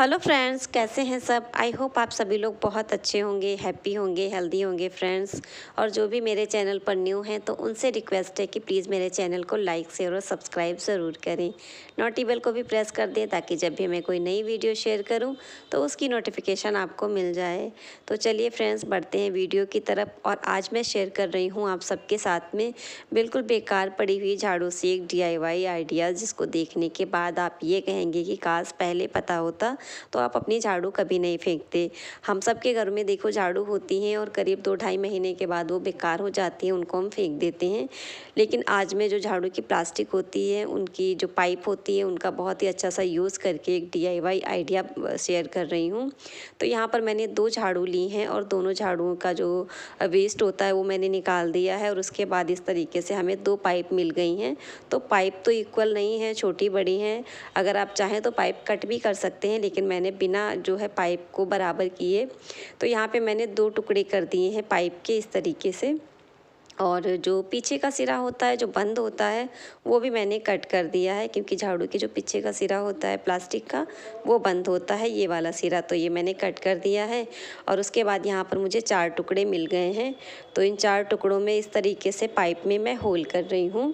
Hello friends, कैसे हैं सब। आई होप आप सभी लोग बहुत अच्छे होंगे, हैप्पी होंगे, हेल्दी होंगे फ्रेंड्स। और जो भी मेरे चैनल पर न्यू हैं तो उनसे रिक्वेस्ट है कि प्लीज़ मेरे चैनल को लाइक शेयर और सब्सक्राइब ज़रूर करें। नोटी बेल को भी प्रेस कर दें ताकि जब भी मैं कोई नई वीडियो शेयर करूं तो उसकी नोटिफिकेशन आपको मिल जाए। तो चलिए फ्रेंड्स, बढ़ते हैं वीडियो की तरफ। और आज मैं शेयर कर रही हूँ आप सबके साथ में बिल्कुल बेकार पड़ी हुई झाड़ू से एक DIY आइडिया, जिसको देखने के बाद आप ये कहेंगे कि काश पहले पता होता तो आप अपनी झाड़ू कभी नहीं फेंकते। हम सब के घर में देखो झाड़ू होती हैं और करीब 2-2.5 महीने के बाद वो बेकार हो जाती हैं, उनको हम फेंक देते हैं। लेकिन आज मैं जो झाड़ू की प्लास्टिक होती है, उनकी जो पाइप होती है, उनका बहुत ही अच्छा सा यूज़ करके एक DIY आइडिया शेयर कर रही हूँ। तो यहाँ पर मैंने 2 झाड़ू ली हैं और दोनों झाड़ुओं का जो वेस्ट होता है वो मैंने निकाल दिया है। और उसके बाद इस तरीके से हमें 2 पाइप मिल गई हैं। तो पाइप तो इक्वल नहीं है, छोटी बड़ी हैं। अगर आप चाहें तो पाइप कट भी कर सकते हैं, लेकिन मैंने बिना जो है पाइप को बराबर किए तो यहाँ पे मैंने 2 टुकड़े कर दिए हैं पाइप के इस तरीके से। और जो पीछे का सिरा होता है, जो बंद होता है, वो भी मैंने कट कर दिया है, क्योंकि झाड़ू के जो पीछे का सिरा होता है प्लास्टिक का, वो बंद होता है, ये वाला सिरा। तो ये मैंने कट कर दिया है। और उसके बाद यहाँ पर मुझे 4 टुकड़े मिल गए हैं। तो इन 4 टुकड़ों में इस तरीके से पाइप में मैं होल कर रही हूँ।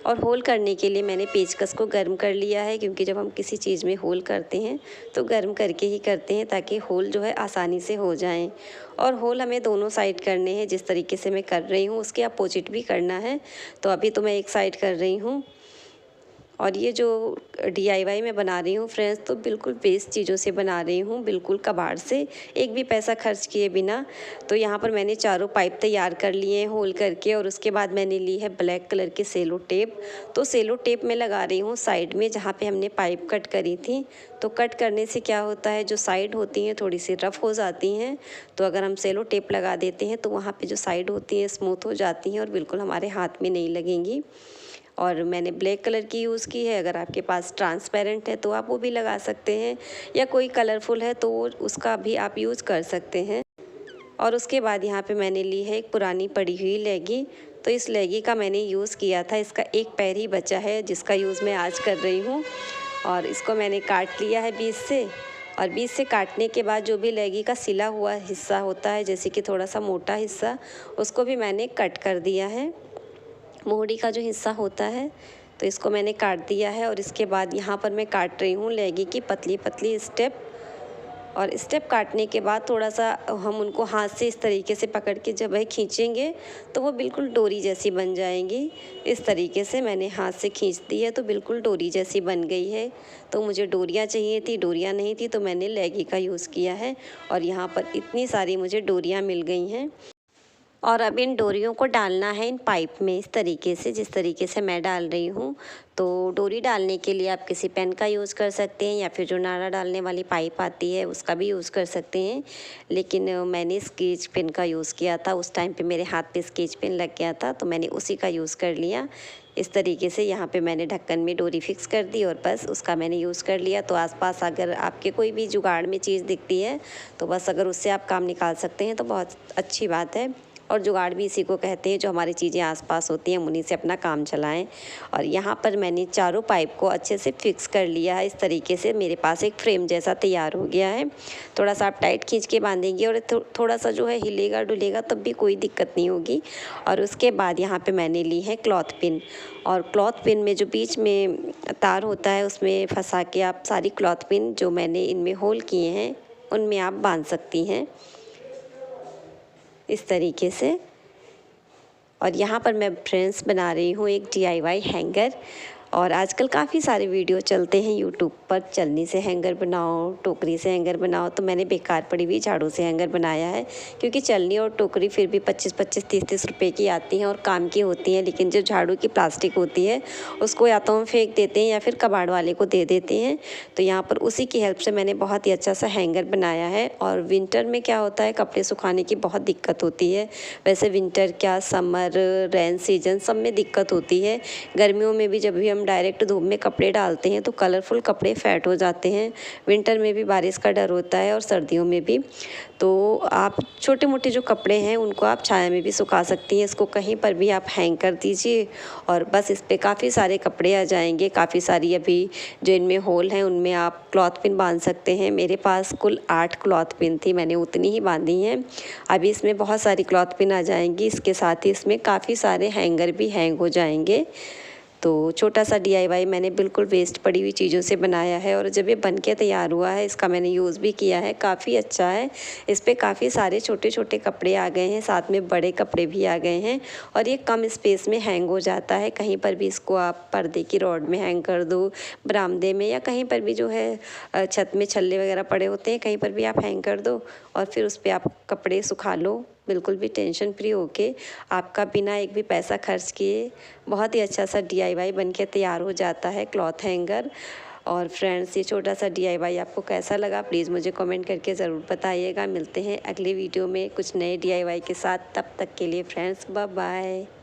और होल करने के लिए मैंने पेचकस को गर्म कर लिया है, क्योंकि जब हम किसी चीज़ में होल करते हैं तो गर्म करके ही करते हैं, ताकि होल जो है आसानी से हो जाएं। और होल हमें दोनों साइड करने हैं, जिस तरीके से मैं कर रही हूँ उसके अपोजिट भी करना है। तो अभी तो मैं एक साइड कर रही हूँ। और ये जो DIY मैं बना रही हूँ फ्रेंड्स, तो बिल्कुल बेस्ट चीज़ों से बना रही हूँ, बिल्कुल कबाड़ से, एक भी पैसा खर्च किए बिना। तो यहाँ पर मैंने चारों पाइप तैयार कर लिए हैं होल करके। और उसके बाद मैंने ली है ब्लैक कलर की सेलो टेप। तो सेलो टेप मैं लगा रही हूँ साइड में, जहाँ पे हमने पाइप कट करी थी। तो कट करने से क्या होता है, जो साइड होती हैं थोड़ी सी रफ़ हो जाती हैं। तो अगर हम सेलो टेप लगा देते हैं तो वहाँ पे जो साइड होती हैं स्मूथ हो जाती हैं और बिल्कुल हमारे हाथ में नहीं लगेंगी। और मैंने ब्लैक कलर की यूज़ की है। अगर आपके पास ट्रांसपेरेंट है तो आप वो भी लगा सकते हैं, या कोई कलरफुल है तो उसका भी आप यूज़ कर सकते हैं। और उसके बाद यहाँ पे मैंने ली है एक पुरानी पड़ी हुई लेगी। तो इस लेगी का मैंने यूज़ किया था, इसका एक पैर ही बचा है जिसका यूज़ मैं आज कर रही हूँ। और इसको मैंने काट लिया है बीच से। और बीच से काटने के बाद जो भी लेगी का सिला हुआ हिस्सा होता है, जैसे कि थोड़ा सा मोटा हिस्सा, उसको भी मैंने कट कर दिया है। मोहड़ी का जो हिस्सा होता है तो इसको मैंने काट दिया है। और इसके बाद यहाँ पर मैं काट रही हूँ लेगी की पतली पतली स्टेप। और स्टेप काटने के बाद थोड़ा सा हम उनको हाथ से इस तरीके से पकड़ के जब वह खींचेंगे तो वो बिल्कुल डोरी जैसी बन जाएंगी। इस तरीके से मैंने हाथ से खींच दी है तो बिल्कुल डोरी जैसी बन गई है। तो मुझे डोरियाँ चाहिए थी, डोरियाँ नहीं थी, तो मैंने लेगी का यूज़ किया है। और यहाँ पर इतनी सारी मुझे डोरियाँ मिल गई हैं। और अब इन डोरियों को डालना है इन पाइप में, इस तरीके से, जिस तरीके से मैं डाल रही हूँ। तो डोरी डालने के लिए आप किसी पेन का यूज़ कर सकते हैं, या फिर जो नाड़ा डालने वाली पाइप आती है उसका भी यूज़ कर सकते हैं। लेकिन मैंने स्केच पेन का यूज़ किया था, उस टाइम पे मेरे हाथ पे स्केच पेन लग गया था तो मैंने उसी का यूज़ कर लिया। इस तरीके से यहाँ पे मैंने ढक्कन में डोरी फिक्स कर दी और बस उसका मैंने यूज़ कर लिया। तो आसपास अगर आपके कोई भी जुगाड़ में चीज़ दिखती है तो बस अगर उससे आप काम निकाल सकते हैं तो बहुत अच्छी बात है। और जुगाड़ भी इसी को कहते हैं, जो हमारी चीज़ें आसपास होती हैं उन्हीं से अपना काम चलाएं। और यहाँ पर मैंने चारों पाइप को अच्छे से फिक्स कर लिया है। इस तरीके से मेरे पास एक फ्रेम जैसा तैयार हो गया है। थोड़ा सा आप टाइट खींच के बांधेंगे और थोड़ा सा जो है हिलेगा डुलेगा तब भी कोई दिक्कत नहीं होगी। और उसके बाद यहाँ पर मैंने ली है क्लॉथ पिन। और क्लॉथ पिन में जो बीच में तार होता है उसमें फंसा के आप सारी क्लॉथ पिन जो मैंने इनमें होल किए हैं उनमें आप बांध सकती हैं, इस तरीके से। और यहाँ पर मैं फ्रेंड्स बना रही हूँ एक DIY हैंगर। और आजकल काफ़ी सारे वीडियो चलते हैं यूट्यूब पर, चलनी से हैंगर बनाओ, टोकरी से हैंगर बनाओ। तो मैंने बेकार पड़ी हुई झाड़ू से हैंगर बनाया है, क्योंकि चलनी और टोकरी फिर भी 25-25, 30-30 रुपए की आती हैं और काम की होती हैं। लेकिन जो झाड़ू की प्लास्टिक होती है उसको या तो हम फेंक देते हैं या फिर कबाड़ वाले को दे देते हैं। तो यहाँ पर उसी की हेल्प से मैंने बहुत ही अच्छा सा हैंगर बनाया है। और विंटर में क्या होता है, कपड़े सुखाने की बहुत दिक्कत होती है। वैसे विंटर क्या, समर, रेन सीजन सब में दिक्कत होती है। गर्मियों में भी जब भी हम हम डायरेक्ट धूप में कपड़े डालते हैं तो कलरफुल कपड़े फैट हो जाते हैं। विंटर में भी बारिश का डर होता है और सर्दियों में भी। तो आप छोटे मोटे जो कपड़े हैं उनको आप छाया में भी सुखा सकती हैं। इसको कहीं पर भी आप हैंग कर दीजिए और बस इस पे काफ़ी सारे कपड़े आ जाएंगे। काफ़ी सारी अभी जो इनमें होल हैं उनमें आप क्लॉथ पिन बांध सकते हैं। मेरे पास कुल 8 क्लॉथ पिन थी, मैंने उतनी ही बांधी हैं। अभी इसमें बहुत सारी क्लॉथ पिन आ जाएंगी। इसके साथ ही इसमें काफ़ी सारे हैंगर भी हैंग हो जाएंगे। तो छोटा सा DIY मैंने बिल्कुल वेस्ट पड़ी हुई चीज़ों से बनाया है और जब ये बन के तैयार हुआ है इसका मैंने यूज़ भी किया है, काफ़ी अच्छा है। इस पे काफ़ी सारे छोटे छोटे कपड़े आ गए हैं, साथ में बड़े कपड़े भी आ गए हैं और ये कम स्पेस में हैंग हो जाता है। कहीं पर भी इसको आप पर्दे की रॉड में हैंग कर दो, बरामदे में, या कहीं पर भी जो है छत में छल्ले वगैरह पड़े होते हैं कहीं पर भी आप हैंग कर दो और फिर उस पर आप कपड़े सुखा लो, बिल्कुल भी टेंशन फ्री होके। आपका बिना एक भी पैसा खर्च किए बहुत ही अच्छा सा DIY बन के तैयार हो जाता है, क्लॉथ हैंगर। और फ्रेंड्स, ये छोटा सा DIY आपको कैसा लगा प्लीज़ मुझे कमेंट करके ज़रूर बताइएगा। मिलते हैं अगले वीडियो में कुछ नए DIY के साथ। तब तक के लिए फ्रेंड्स, बाय बाय।